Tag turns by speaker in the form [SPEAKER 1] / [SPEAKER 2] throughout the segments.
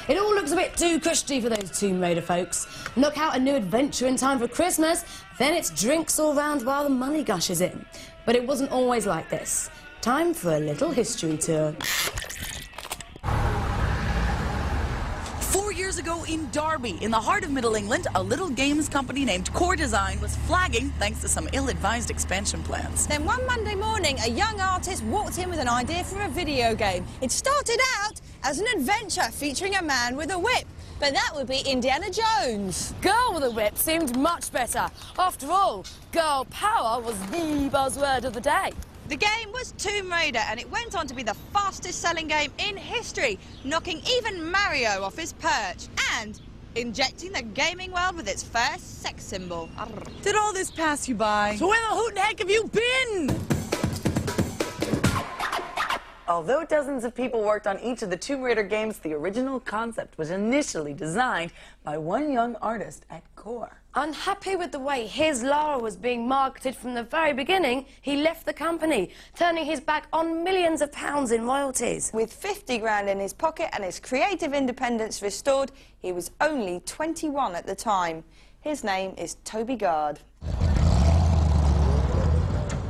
[SPEAKER 1] It all looks a bit too cushy for those Tomb Raider folks. Knock out a new adventure in time for Christmas, then it's drinks all round while the money gushes in. But it wasn't always like this. Time for a little history tour.
[SPEAKER 2] 4 years ago in Derby, in the heart of Middle England, a little games company named Core Design was flagging thanks to some ill-advised expansion plans.
[SPEAKER 3] Then one Monday morning, a young artist walked in with an idea for a video game. It started out as an adventure featuring a man with a whip, but that would be Indiana Jones.
[SPEAKER 1] Girl with a whip seemed much better. After all, girl power was the buzzword of the day.
[SPEAKER 3] The game was Tomb Raider, and it went on to be the fastest-selling game in history, knocking even Mario off his perch and injecting the gaming world with its first sex symbol. Arr.
[SPEAKER 2] Did all this pass you by?
[SPEAKER 1] So where the hoot and heck have you been?
[SPEAKER 4] Although dozens of people worked on each of the Tomb Raider games, the original concept was initially designed by one young artist at Core.
[SPEAKER 1] Unhappy with the way his Lara was being marketed from the very beginning, he left the company, turning his back on millions of pounds in royalties.
[SPEAKER 3] With 50 grand in his pocket and his creative independence restored, he was only 21 at the time. His name is Toby Gard.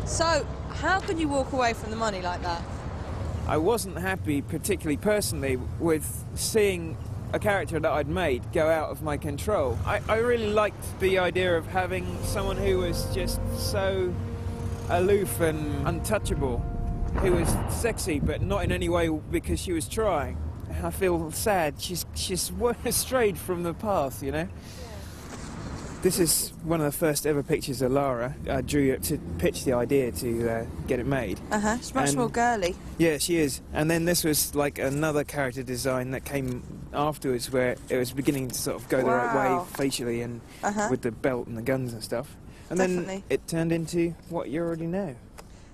[SPEAKER 3] So, how could you walk away from the money like that?
[SPEAKER 5] I wasn't happy, particularly personally, with seeing a character that I'd made go out of my control. I really liked the idea of having someone who was just so aloof and untouchable, who was sexy, but not in any way because she was trying. I feel sad. She's strayed from the path, you know? This is one of the first ever pictures of Lara. I drew it to pitch the idea to get it made.
[SPEAKER 3] She's much more girly.
[SPEAKER 5] Yeah, she is. And then this was like another character design that came afterwards where it was beginning to sort of go the right way facially and with the belt and the guns and stuff. And then it turned into what you already know.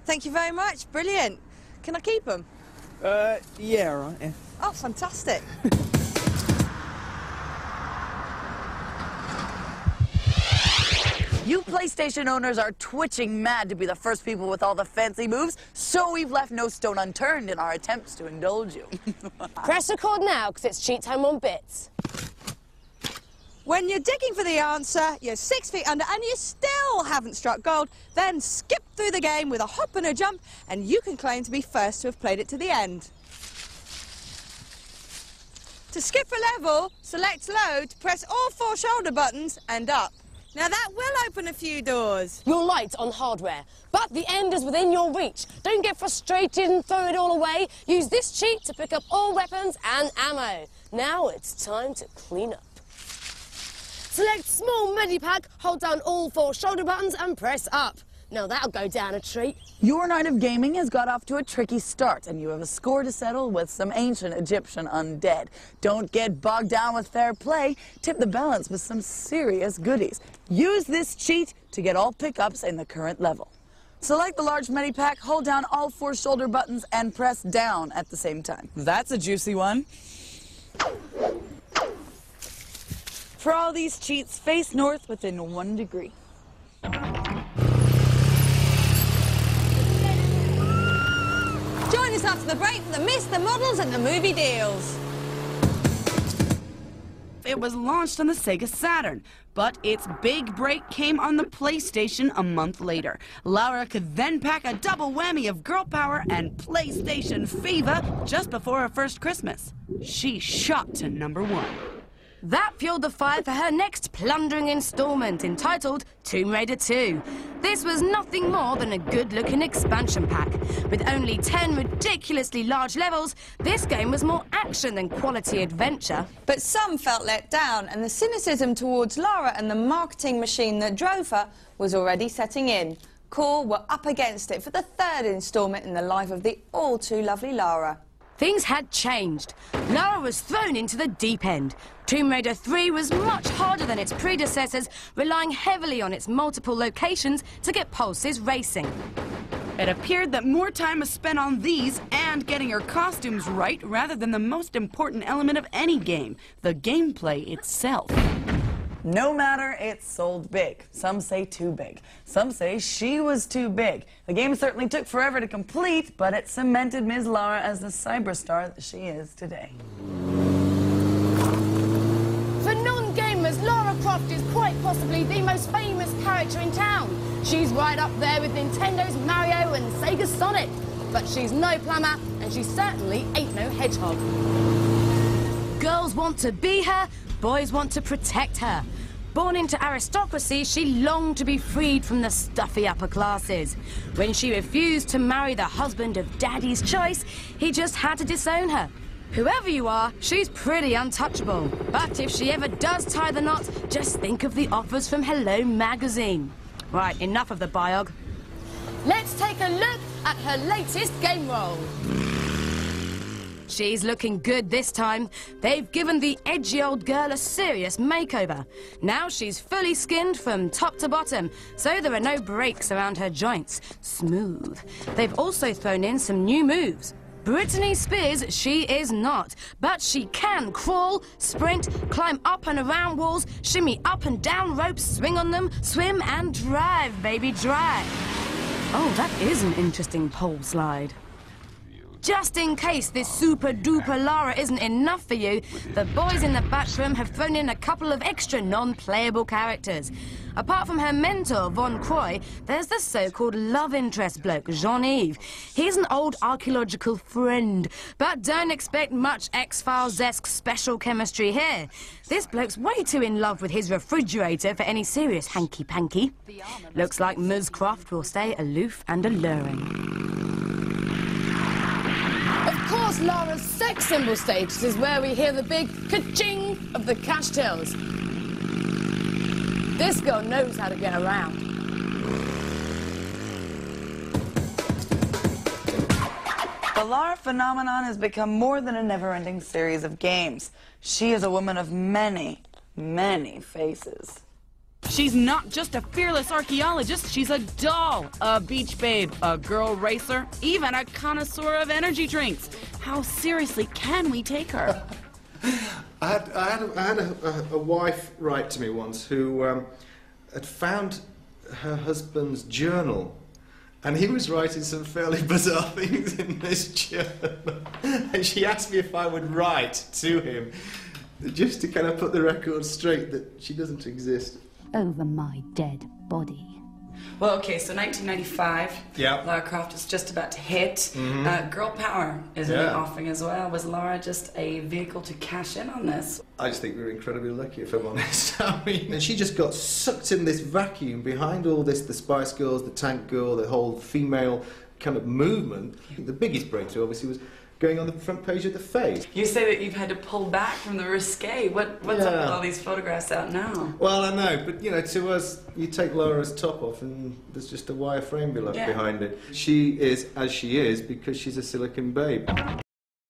[SPEAKER 3] Thank you very much. Brilliant. Can I keep them?
[SPEAKER 5] Yeah, all right, yeah.
[SPEAKER 3] Oh, fantastic.
[SPEAKER 2] You PlayStation owners are twitching mad to be the first people with all the fancy moves, so we've left no stone unturned in our attempts to indulge you.
[SPEAKER 1] Press record now, because it's cheat time on bits.
[SPEAKER 3] When you're digging for the answer, you're 6 feet under and you still haven't struck gold, then skip through the game with a hop and a jump, and you can claim to be first to have played it to the end. To skip a level, select load, press all 4 shoulder buttons and up. Now that will open a few doors.
[SPEAKER 1] You're light on hardware, but the end is within your reach. Don't get frustrated and throw it all away. Use this cheat to pick up all weapons and ammo. Now it's time to clean up. Select small medipack, hold down all 4 shoulder buttons and press up. Now that'll go down a treat.
[SPEAKER 2] Your night of gaming has got off to a tricky start, and you have a score to settle with some ancient Egyptian undead. Don't get bogged down with fair play. Tip the balance with some serious goodies. Use this cheat to get all pickups in the current level. Select the large medipack, hold down all 4 shoulder buttons, and press down at the same time. That's a juicy one. For all these cheats, face north within 1 degree.
[SPEAKER 3] Join us after the break for the Miss the Models and the Movie Deals.
[SPEAKER 6] It was launched on the Sega Saturn, but its big break came on the PlayStation a month later. Lara could then pack a double whammy of girl power and PlayStation fever just before her first Christmas. She shot to #1.
[SPEAKER 1] That fueled the fire for her next plundering installment, entitled Tomb Raider 2. This was nothing more than a good-looking expansion pack. With only 10 ridiculously large levels, this game was more action than quality adventure.
[SPEAKER 3] But some felt let down, and the cynicism towards Lara and the marketing machine that drove her was already setting in. Core were up against it for the 3rd installment in the life of the all-too-lovely Lara.
[SPEAKER 1] Things had changed. Lara was thrown into the deep end. Tomb Raider 3 was much harder than its predecessors, relying heavily on its multiple locations to get pulses racing.
[SPEAKER 6] It appeared that more time was spent on these and getting her costumes right rather than the most important element of any game, the gameplay itself.
[SPEAKER 4] No matter, it sold big. Some say too big. Some say she was too big. The game certainly took forever to complete, but it cemented Ms. Lara as the cyberstar that she is today.
[SPEAKER 1] For non-gamers, Lara Croft is quite possibly the most famous character in town. She's right up there with Nintendo's Mario and Sega's Sonic. But she's no plumber, and she certainly ain't no hedgehog. Girls want to be her, boys want to protect her. Born into aristocracy, she longed to be freed from the stuffy upper classes. When she refused to marry the husband of Daddy's choice, he just had to disown her. Whoever you are, she's pretty untouchable. But if she ever does tie the knot, just think of the offers from Hello Magazine. Right, enough of the biog. Let's take a look at her latest game role. She's looking good this time. They've given the edgy old girl a serious makeover. Now she's fully skinned from top to bottom, so there are no breaks around her joints. Smooth. They've also thrown in some new moves. Britney Spears, she is not, but she can crawl, sprint, climb up and around walls, shimmy up and down ropes, swing on them, swim and drive, baby, drive. Oh, that is an interesting pole slide. Just in case this super-duper Lara isn't enough for you, the boys in the backroom have thrown in a couple of extra non-playable characters. Apart from her mentor, Von Croy, there's the so-called love interest bloke, Jean-Yves. He's an old archaeological friend, but don't expect much X-Files-esque special chemistry here. This bloke's way too in love with his refrigerator for any serious hanky-panky. Looks like Ms. Croft will stay aloof and alluring. Of course, Lara's sex symbol stage is where we hear the big ka-ching of the cash tills. This girl knows how to get around.
[SPEAKER 2] The Lara phenomenon has become more than a never-ending series of games. She is a woman of many, many faces.
[SPEAKER 6] She's not just a fearless archaeologist, she's a doll, a beach babe, a girl racer, even a connoisseur of energy drinks. How seriously can we take her?
[SPEAKER 7] I had a wife write to me once who had found her husband's journal, and he was writing some fairly bizarre things in this journal. And she asked me if I would write to him, just to kind of put the record straight that she doesn't exist.
[SPEAKER 8] Over my dead body.
[SPEAKER 6] Well, okay, so 1995.
[SPEAKER 7] Yeah.
[SPEAKER 6] Lara Croft is just about to hit. Girl power is in the offing as well. Was Lara just a vehicle to cash in on this?
[SPEAKER 7] I just think we were incredibly lucky, if I'm honest. I mean, and she just got sucked in this vacuum behind all this, the Spice Girls, the Tank Girl, the whole female kind of movement. The biggest breakthrough, obviously, was going on the front page of the Face.
[SPEAKER 6] You say that you've had to pull back from the risque. What's up with all these photographs out now?
[SPEAKER 7] Well, I know, but you know, to us, you take Lara's top off and there's just a wireframe behind it. She is as she is because she's a silicon babe.